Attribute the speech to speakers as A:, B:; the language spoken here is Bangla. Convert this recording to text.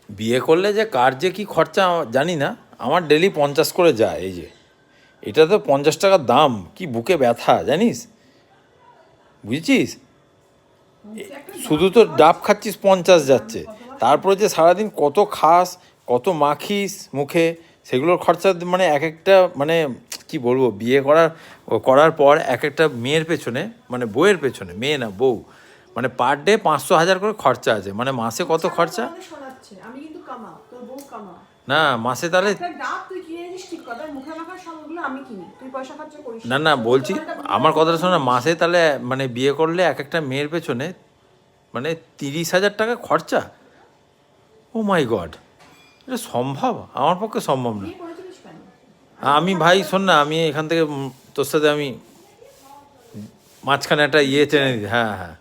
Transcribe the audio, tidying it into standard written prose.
A: বিয়ে করলে যে কার যে কী খরচা জানি না, আমার ডেলি 50 করে যায়। এই যে এটা তো 50 টাকার দাম, কি বুকে ব্যথা জানিস, বুঝছিস? শুধু তো ডাব খাচ্ছিস 50 যাচ্ছে, তারপরে যে সারাদিন কত খাস, কত মাখিস মুখে, সেগুলোর খরচা মানে এক একটা মানে কি বলবো, বিয়ে করার পর এক একটা মেয়ের পেছনে, মানে বউয়ের পেছনে, মেয়ে না বউ, মানে পার ডে 500-1000 করে খরচা আছে, মানে মাসে কত খরচা।
B: আমি কিন্তু কামাও, তোর বউ কামাও
A: না মাসে তাহলে,
B: একটা ডাব তুই কিনে এনেছিস ঠিক কথা, মুখে মাখার সবগুলো আমি কিনি, তুই পয়সা খরচ করিস
A: না না বলছি, আমার কথাটা শোনো, মাসে তাহলে মানে বিয়ে করলে এক একটা মেয়ের পেছনে মানে 30,000 টাকা খরচা। ও মাই গড, এটা সম্ভব? আমার পক্ষে সম্ভব না।
B: বিয়ে করেছিলিস কেন?
A: আমি ভাই শোন না, আমি এখান থেকে তোর সাথে আমি মাঝখানে একটা ইয়ে টেনে দিই। হ্যাঁ হ্যাঁ।